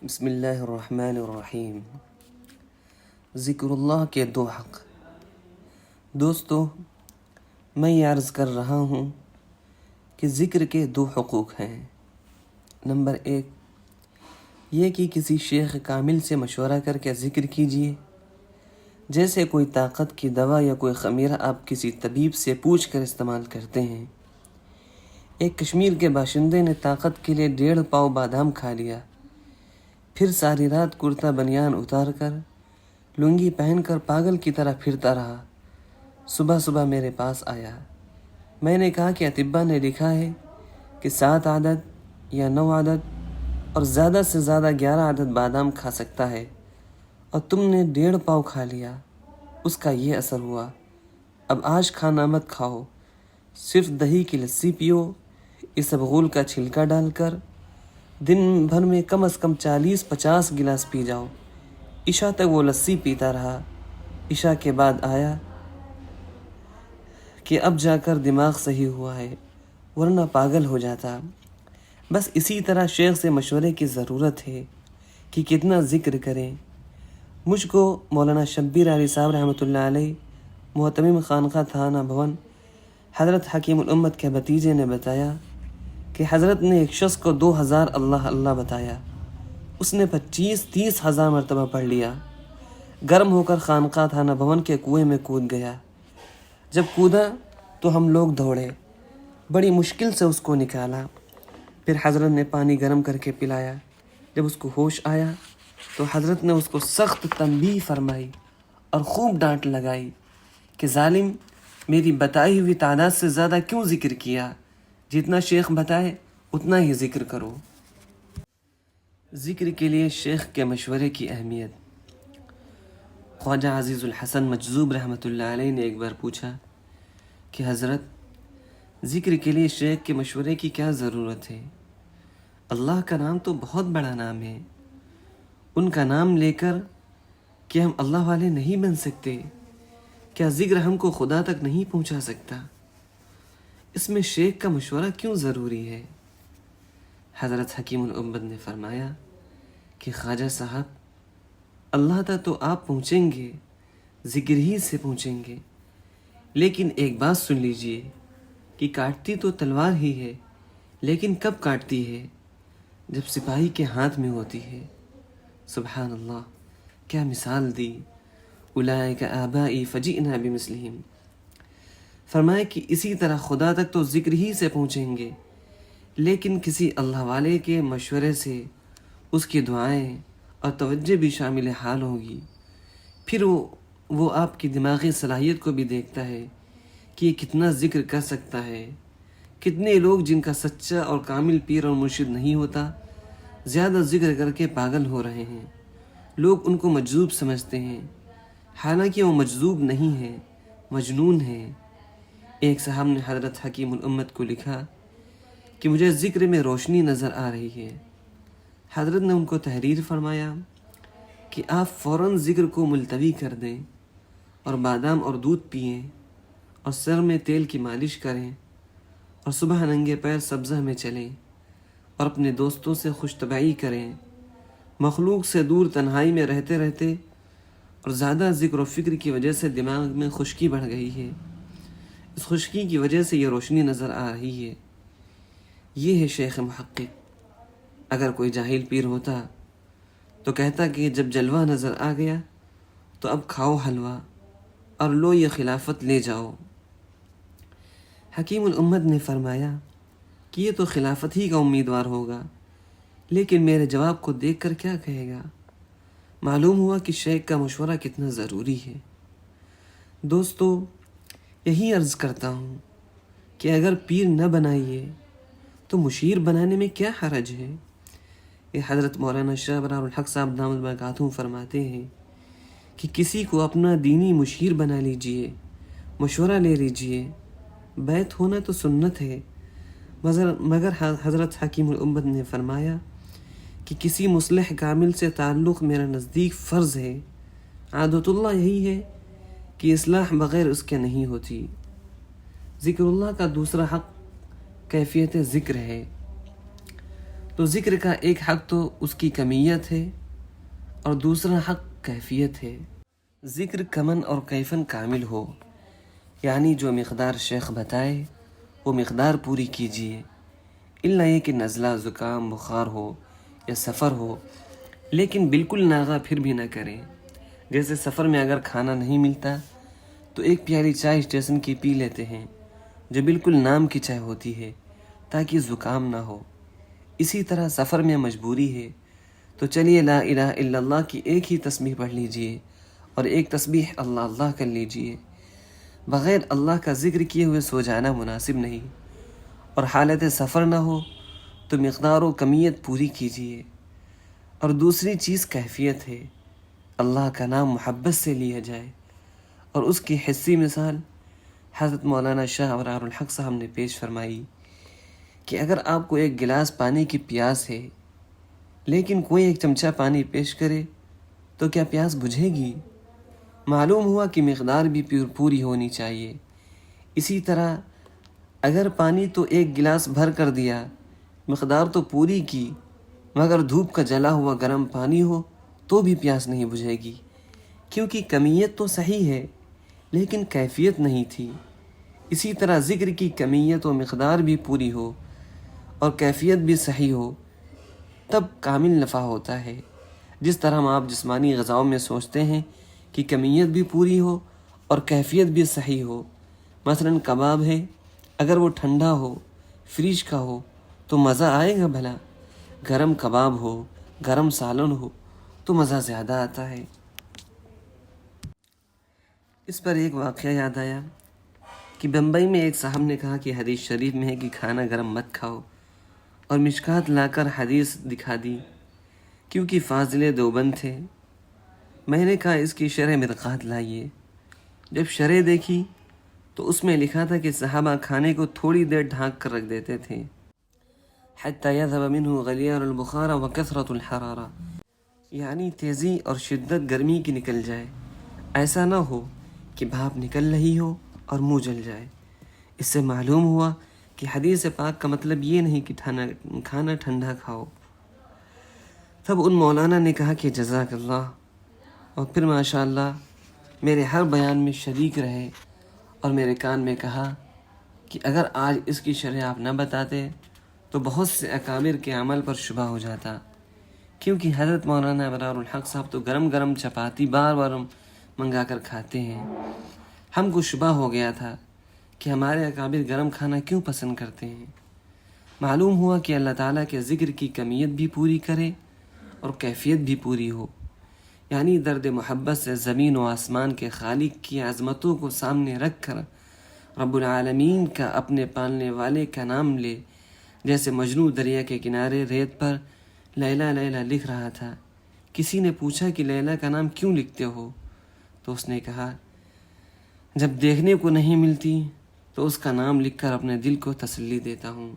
بسم اللہ الرحمن الرحیم۔ ذکر اللہ کے دو حق۔ دوستو، میں یہ عرض کر رہا ہوں کہ ذکر کے دو حقوق ہیں۔ نمبر 1، یہ کہ کسی شیخ کامل سے مشورہ کر کے ذکر کیجیے۔ جیسے کوئی طاقت کی دوا یا کوئی خمیرہ آپ کسی طبیب سے پوچھ کر استعمال کرتے ہیں۔ ایک کشمیر کے باشندے نے طاقت کے لیے 1.5 پاؤ بادام کھا لیا، پھر ساری رات کرتا بنیان اتار کر لنگی پہن کر پاگل کی طرح پھرتا رہا۔ صبح میرے پاس آیا۔ میں نے کہا کہ اطباء نے لکھا ہے کہ 7 عدد یا 9 عدد اور زیادہ سے زیادہ 11 عدد بادام کھا سکتا ہے، اور تم نے 1.5 پاؤ کھا لیا۔ اس کا یہ اثر ہوا۔ اب آج کھانا مت کھاؤ، صرف دہی کی لسی پیو، اسبغول کا چھلکا ڈال کر دن بھر میں کم از کم 40-50 گلاس پی جاؤ۔ عشاء تک وہ لسی پیتا رہا۔ عشاء کے بعد آیا کہ اب جا کر دماغ صحیح ہوا ہے، ورنہ پاگل ہو جاتا۔ بس اسی طرح شیخ سے مشورے کی ضرورت ہے کہ کتنا ذکر کریں۔ مجھ کو مولانا شبیر علی صاحب رحمۃ اللہ علیہ، محتمم خانقاہ تھانہ بھون، حضرت حکیم الامت کے بھتیجے نے بتایا کہ حضرت نے ایک شخص کو 2000 اللہ اللہ بتایا۔ اس نے 25-30 ہزار مرتبہ پڑھ لیا۔ گرم ہو کر خانقاہ تھانہ بھون کے کنویں میں کود گیا۔ جب کودا تو ہم لوگ دوڑے، بڑی مشکل سے اس کو نکالا۔ پھر حضرت نے پانی گرم کر کے پلایا۔ جب اس کو ہوش آیا تو حضرت نے اس کو سخت تنبیہ فرمائی اور خوب ڈانٹ لگائی کہ ظالم، میری بتائی ہوئی تعداد سے زیادہ کیوں ذکر کیا؟ جتنا شیخ بتائے اتنا ہی ذکر کرو۔ ذکر کے لیے شیخ کے مشورے کی اہمیت۔ خواجہ عزیز الحسن مجذوب رحمۃ اللہ علیہ نے ایک بار پوچھا کہ حضرت، ذکر کے لیے شیخ کے مشورے کی کیا ضرورت ہے؟ اللہ کا نام تو بہت بڑا نام ہے، ان کا نام لے کر کیا ہم اللہ والے نہیں بن سکتے؟ کیا ذکر ہم کو خدا تک نہیں پہنچا سکتا؟ اس میں شیخ کا مشورہ کیوں ضروری ہے؟ حضرت حکیم الامت نے فرمایا کہ خواجہ صاحب، اللہ تک تو آپ پہنچیں گے، ذکر ہی سے پہنچیں گے، لیکن ایک بات سن لیجئے کہ کاٹتی تو تلوار ہی ہے، لیکن کب کاٹتی ہے؟ جب سپاہی کے ہاتھ میں ہوتی ہے۔ سبحان اللہ، کیا مثال دی! اولئک آبائی فجئنا بمثلہم۔ فرمایا کہ اسی طرح خدا تک تو ذکر ہی سے پہنچیں گے، لیکن کسی اللہ والے کے مشورے سے اس کی دعائیں اور توجہ بھی شامل حال ہوگی۔ پھر وہ آپ کی دماغی صلاحیت کو بھی دیکھتا ہے کہ یہ کتنا ذکر کر سکتا ہے۔ کتنے لوگ جن کا سچا اور کامل پیر اور مرشد نہیں ہوتا، زیادہ ذکر کر کے پاگل ہو رہے ہیں۔ لوگ ان کو مجذوب سمجھتے ہیں، حالانکہ وہ مجذوب نہیں ہے، مجنون ہے۔ ایک صاحب نے حضرت حکیم الامت کو لکھا کہ مجھے ذکر میں روشنی نظر آ رہی ہے۔ حضرت نے ان کو تحریر فرمایا کہ آپ فوراً ذکر کو ملتوی کر دیں اور بادام اور دودھ پئیں اور سر میں تیل کی مالش کریں اور صبح ننگے پیر سبزہ میں چلیں اور اپنے دوستوں سے خوش طبعی کریں۔ مخلوق سے دور تنہائی میں رہتے رہتے اور زیادہ ذکر و فکر کی وجہ سے دماغ میں خشکی بڑھ گئی ہے۔ اس خشکی کی وجہ سے یہ روشنی نظر آ رہی ہے۔ یہ ہے شیخ محقق۔ اگر کوئی جاہل پیر ہوتا تو کہتا کہ جب جلوہ نظر آ گیا تو اب کھاؤ حلوہ اور لو یہ خلافت لے جاؤ۔ حکیم الامت نے فرمایا کہ یہ تو خلافت ہی کا امیدوار ہوگا، لیکن میرے جواب کو دیکھ کر کیا کہے گا؟ معلوم ہوا کہ شیخ کا مشورہ کتنا ضروری ہے۔ دوستو، یہی عرض کرتا ہوں کہ اگر پیر نہ بنائیے تو مشیر بنانے میں کیا حرج ہے؟ یہ حضرت مولانا شاہ ابرار الحق صاحب دامت برکاتہم فرماتے ہیں کہ کسی کو اپنا دینی مشیر بنا لیجئے، مشورہ لے لیجئے۔ بیعت ہونا تو سنت ہے، مگر حضرت حکیم الامت نے فرمایا کہ کسی مصلح کامل سے تعلق میرے نزدیک فرض ہے۔ عادت اللہ یہی ہے کہ اصلاح بغیر اس کے نہیں ہوتی۔ ذکر اللہ کا دوسرا حق کیفیت ذکر ہے۔ تو ذکر کا ایک حق تو اس کی کمیت ہے اور دوسرا حق کیفیت ہے۔ ذکر کمن اور کیفن کامل ہو، یعنی جو مقدار شیخ بتائے وہ مقدار پوری کیجیے، الا یہ کہ نزلہ، زکام، بخار ہو یا سفر ہو، لیکن بالکل ناغا پھر بھی نہ کریں۔ جیسے سفر میں اگر کھانا نہیں ملتا تو ایک پیالی چائے اسٹیشن کی پی لیتے ہیں، جو بالکل نام کی چائے ہوتی ہے، تاکہ زکام نہ ہو۔ اسی طرح سفر میں مجبوری ہے تو چلیے لا الہ الا اللہ کی ایک ہی تسبیح پڑھ لیجئے اور ایک تسبیح اللہ اللہ کر لیجئے۔ بغیر اللہ کا ذکر کیے ہوئے سو جانا مناسب نہیں، اور حالت سفر نہ ہو تو مقدار و کمیت پوری کیجیے۔ اور دوسری چیز کیفیت ہے، اللہ کا نام محبت سے لیا جائے، اور اس کی حسی مثال حضرت مولانا شاہ ابرار الحق صاحب نے پیش فرمائی کہ اگر آپ کو ایک گلاس پانی کی پیاس ہے لیکن کوئی ایک چمچہ پانی پیش کرے تو کیا پیاس بجھے گی؟ معلوم ہوا کہ مقدار بھی پوری ہونی چاہیے۔ اسی طرح اگر پانی تو ایک گلاس بھر کر دیا، مقدار تو پوری کی، مگر دھوپ کا جلا ہوا گرم پانی ہو تو بھی پیاس نہیں بجھے گی، کیونکہ کمیت تو صحیح ہے لیکن کیفیت نہیں تھی۔ اسی طرح ذکر کی کمیت و مقدار بھی پوری ہو اور کیفیت بھی صحیح ہو تب کامل نفع ہوتا ہے۔ جس طرح ہم آپ جسمانی غذاؤں میں سوچتے ہیں کہ کمیت بھی پوری ہو اور کیفیت بھی صحیح ہو۔ مثلا کباب ہے، اگر وہ ٹھنڈا ہو، فریج کا ہو تو مزہ آئے گا بھلا؟ گرم کباب ہو، گرم سالن ہو تو مزہ زیادہ آتا ہے۔ اس پر ایک واقعہ یاد آیا کہ بمبئی میں ایک صاحب نے کہا کہ حدیث شریف میں ہے کہ کھانا گرم مت کھاؤ، اور مشکات لا کر حدیث دکھا دی، کیونکہ فاضل دیوبند تھے۔ میں نے کہا اس کی شرح مرقات لائیے۔ جب شرح دیکھی تو اس میں لکھا تھا کہ صحابہ کھانے کو تھوڑی دیر ڈھانک کر رکھ دیتے تھے، حتی یذهب منه غلیار البخار وکثرۃ الحرارہ، یعنی تیزی اور شدت گرمی کی نکل جائے، ایسا نہ ہو کہ بھاپ نکل رہی ہو اور منہ جل جائے۔ اس سے معلوم ہوا کہ حدیث پاک کا مطلب یہ نہیں کہ کھانا ٹھنڈا کھاؤ۔ تب ان مولانا نے کہا کہ جزاک اللہ، اور پھر ماشاءاللہ میرے ہر بیان میں شریک رہے اور میرے کان میں کہا کہ اگر آج اس کی شرح آپ نہ بتاتے تو بہت سے اکابر کے عمل پر شبہ ہو جاتا، کیونکہ حضرت مولانا ابرار الحق صاحب تو گرم گرم چپاتی بار بار منگا کر کھاتے ہیں۔ ہم کو شبہ ہو گیا تھا کہ ہمارے اکابر گرم کھانا کیوں پسند کرتے ہیں۔ معلوم ہوا کہ اللہ تعالیٰ کے ذکر کی کمیت بھی پوری کرے اور کیفیت بھی پوری ہو، یعنی درد محبت سے زمین و آسمان کے خالق کی عظمتوں کو سامنے رکھ کر رب العالمین کا، اپنے پالنے والے کا نام لے۔ جیسے مجنو دریا کے کنارے ریت پر لیلا لیلا لکھ رہا تھا۔ کسی نے پوچھا کہ لیلا کا نام کیوں لکھتے ہو؟ تو اس نے کہا جب دیکھنے کو نہیں ملتی تو اس کا نام لکھ کر اپنے دل کو تسلی دیتا ہوں۔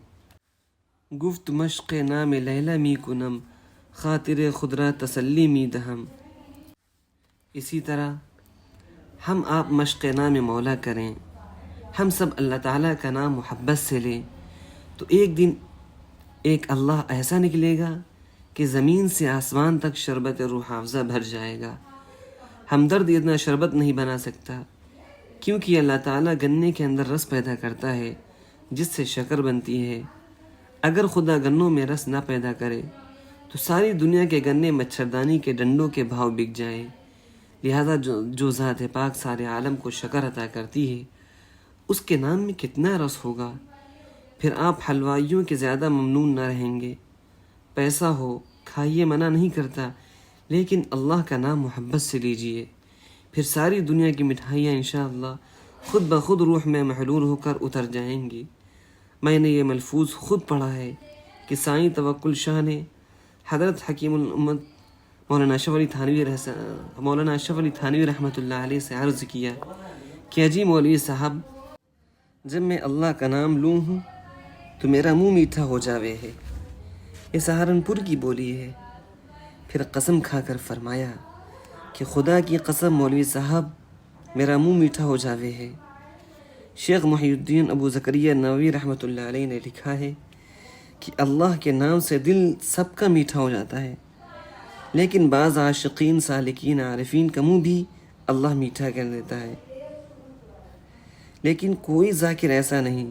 گفت مشق نام لیلا می کنم، خاطر خود را تسلی می دہم۔ اسی طرح ہم آپ مشق نام مولا کریں، ہم سب اللہ تعالیٰ کا نام محبت سے لیں، تو ایک دن ایک اللہ ایسا نکلے گا کہ زمین سے آسمان تک شربت روح افزا بھر جائے گا۔ ہمدرد اتنا شربت نہیں بنا سکتا، کیونکہ اللہ تعالیٰ گنے کے اندر رس پیدا کرتا ہے جس سے شکر بنتی ہے۔ اگر خدا گنوں میں رس نہ پیدا کرے تو ساری دنیا کے گنے مچھردانی کے ڈنڈوں کے بھاؤ بک جائیں۔ لہذا جو ذات پاک سارے عالم کو شکر عطا کرتی ہے، اس کے نام میں کتنا رس ہوگا۔ پھر آپ حلوائیوں کے زیادہ ممنون نہ رہیں گے۔ پیسہ ہو کھائیے، منع نہیں کرتا، لیکن اللہ کا نام محبت سے لیجئے، پھر ساری دنیا کی مٹھائیاں انشاءاللہ خود بخود روح میں محلول ہو کر اتر جائیں گی۔ میں نے یہ ملفوظ خود پڑھا ہے کہ سائیں توکل شاہ نے حضرت حکیم الامت مولانا اشرف علی تھانوی رحمۃ اللہ علیہ سے عرض کیا کہ اجی مولوی صاحب، جب میں اللہ کا نام لوں ہوں تو میرا منہ میٹھا ہو جاوے ہے۔ یہ سہارنپور کی بولی ہے۔ پھر قسم کھا کر فرمایا کہ خدا کی قسم مولوی صاحب، میرا منہ میٹھا ہو جاوے ہے۔ شیخ محی الدین ابو زکریا نووی رحمۃ اللہ علیہ نے لکھا ہے کہ اللہ کے نام سے دل سب کا میٹھا ہو جاتا ہے، لیکن بعض عاشقین، سالکین، عارفین کا منہ بھی اللہ میٹھا کر دیتا ہے، لیکن کوئی ذاکر ایسا نہیں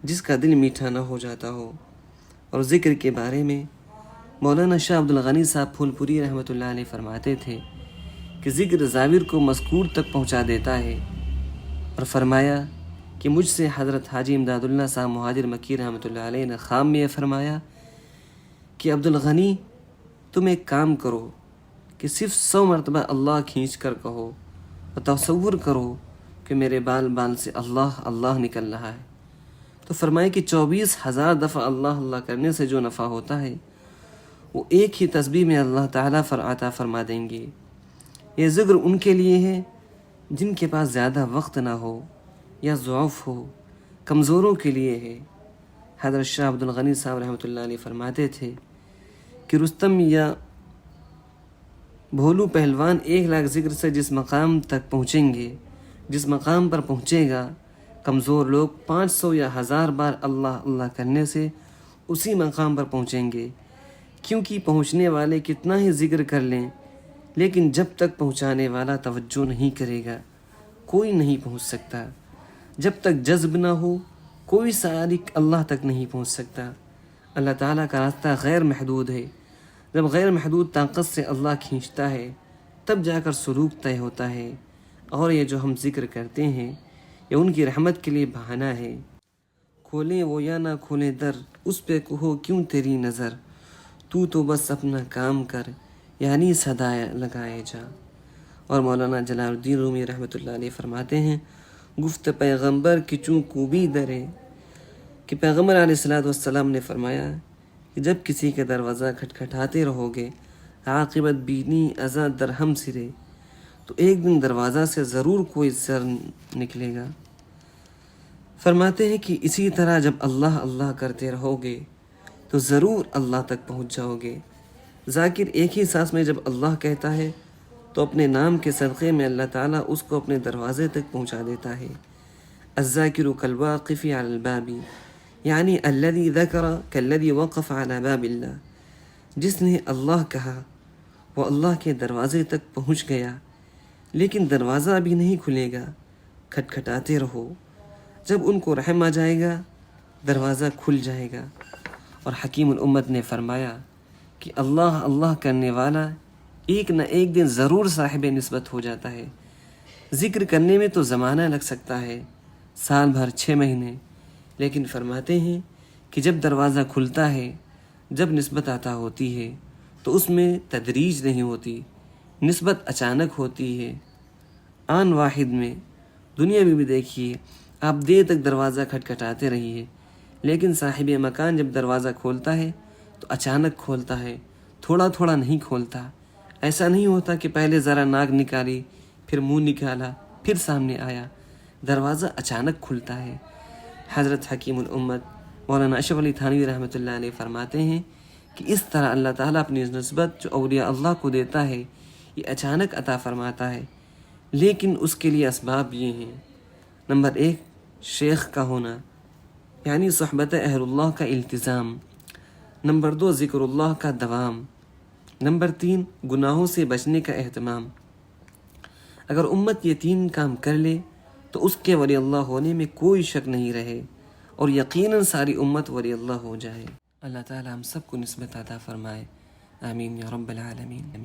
جس کا دل میٹھا نہ ہو جاتا ہو۔ اور ذکر کے بارے میں مولانا شاہ عبد الغنی صاحب پھول پوری رحمۃ اللہ علیہ فرماتے تھے کہ ذکر ذاکر کو مذکور تک پہنچا دیتا ہے، اور فرمایا کہ مجھ سے حضرت حاجی امداد اللہ صاحب مہاجر مکی رحمۃ اللہ علیہ نے خام میں یہ فرمایا کہ عبد الغنی تم ایک کام کرو کہ صرف 100 مرتبہ اللہ کھینچ کر کہو اور تصور کرو کہ میرے بال بال سے اللہ اللہ نکل رہا ہے، تو فرمائے کہ 24,000 دفعہ اللہ اللہ کرنے سے جو نفع ہوتا ہے وہ ایک ہی تسبیح میں اللہ تعالیٰ عطا فرما دیں گے۔ یہ ذکر ان کے لیے ہے جن کے پاس زیادہ وقت نہ ہو یا ضعف ہو، کمزوروں کے لیے ہے۔ حضرت شاہ عبد الغنی صاحب رحمۃ اللہ علیہ فرماتے تھے کہ رستم یا بھولو پہلوان 1 لاکھ ذکر سے جس مقام تک پہنچیں گے، جس مقام پر پہنچے گا، کمزور لوگ 500 یا 1000 بار اللہ اللہ کرنے سے اسی مقام پر پہنچیں گے، کیونکہ پہنچنے والے کتنا ہی ذکر کر لیں لیکن جب تک پہنچانے والا توجہ نہیں کرے گا کوئی نہیں پہنچ سکتا۔ جب تک جذب نہ ہو کوئی سالک اللہ تک نہیں پہنچ سکتا۔ اللہ تعالیٰ کا راستہ غیر محدود ہے، جب غیر محدود طاقت سے اللہ کھینچتا ہے تب جا کر سلوک طے ہوتا ہے، اور یہ جو ہم ذکر کرتے ہیں یہ ان کی رحمت کے لیے بہانہ ہے۔ کھولیں وہ یا نہ کھولیں در، اس پہ کہو کیوں تیری نظر، تو بس اپنا کام کر یعنی صدا لگائے جا۔ اور مولانا جلال الدین رومی رحمۃ اللہ علیہ فرماتے ہیں گفت پیغمبر کی چوں کوبی درے، کہ پیغمبر علیہ السلام نے فرمایا کہ جب کسی کے دروازہ کھٹکھٹاتے رہو گے عاقبت بینی ازاں درہم سرے، تو ایک دن دروازہ سے ضرور کوئی سر نکلے گا۔ فرماتے ہیں کہ اسی طرح جب اللہ اللہ کرتے رہو گے تو ضرور اللہ تک پہنچ جاؤ گے۔ ذاکر ایک ہی سانس میں جب اللہ کہتا ہے تو اپنے نام کے صدقے میں اللہ تعالیٰ اس کو اپنے دروازے تک پہنچا دیتا ہے۔ الذاکر کالواقف علی الباب، یعنی الذی ذکر کالذی وقف علی باب اللہ، جس نے اللہ کہا وہ اللہ کے دروازے تک پہنچ گیا، لیکن دروازہ بھی نہیں کھلے گا، کھٹکھٹاتے رہو، جب ان کو رحم آ جائے گا دروازہ کھل جائے گا۔ اور حکیم الامت نے فرمایا کہ اللہ اللہ کرنے والا ایک نہ ایک دن ضرور صاحب نسبت ہو جاتا ہے۔ ذکر کرنے میں تو زمانہ لگ سکتا ہے، سال بھر 6 مہینے، لیکن فرماتے ہیں کہ جب دروازہ کھلتا ہے، جب نسبت عطا ہوتی ہے تو اس میں تدریج نہیں ہوتی، نسبت اچانک ہوتی ہے، آن واحد میں۔ دنیا میں بھی دیکھیے، آپ دیر تک دروازہ کھٹکھٹاتے رہیے، لیکن صاحب مکان جب دروازہ کھولتا ہے تو اچانک کھولتا ہے، تھوڑا تھوڑا نہیں کھولتا۔ ایسا نہیں ہوتا کہ پہلے ذرا ناک نکالی، پھر منہ نکالا، پھر سامنے آیا، دروازہ اچانک کھلتا ہے۔ حضرت حکیم الامت مولانا اشرف علی تھانوی رحمۃ اللہ علیہ فرماتے ہیں کہ اس طرح اللہ تعالیٰ اپنی نسبت جو اولیاء اللہ کو دیتا ہے یہ اچانک عطا فرماتا ہے، لیکن اس کے لیے اسباب یہ ہیں۔ نمبر 1 شیخ کا ہونا، یعنی صحبت اہل اللہ کا التزام۔ نمبر 2 ذکر اللہ کا دوام۔ نمبر 3 گناہوں سے بچنے کا اہتمام۔ اگر امت یہ 3 کام کر لے تو اس کے ولی اللہ ہونے میں کوئی شک نہیں رہے، اور یقیناً ساری امت ولی اللہ ہو جائے۔ اللہ تعالی ہم سب کو نسبت عطا فرمائے، آمین یا رب العالمین۔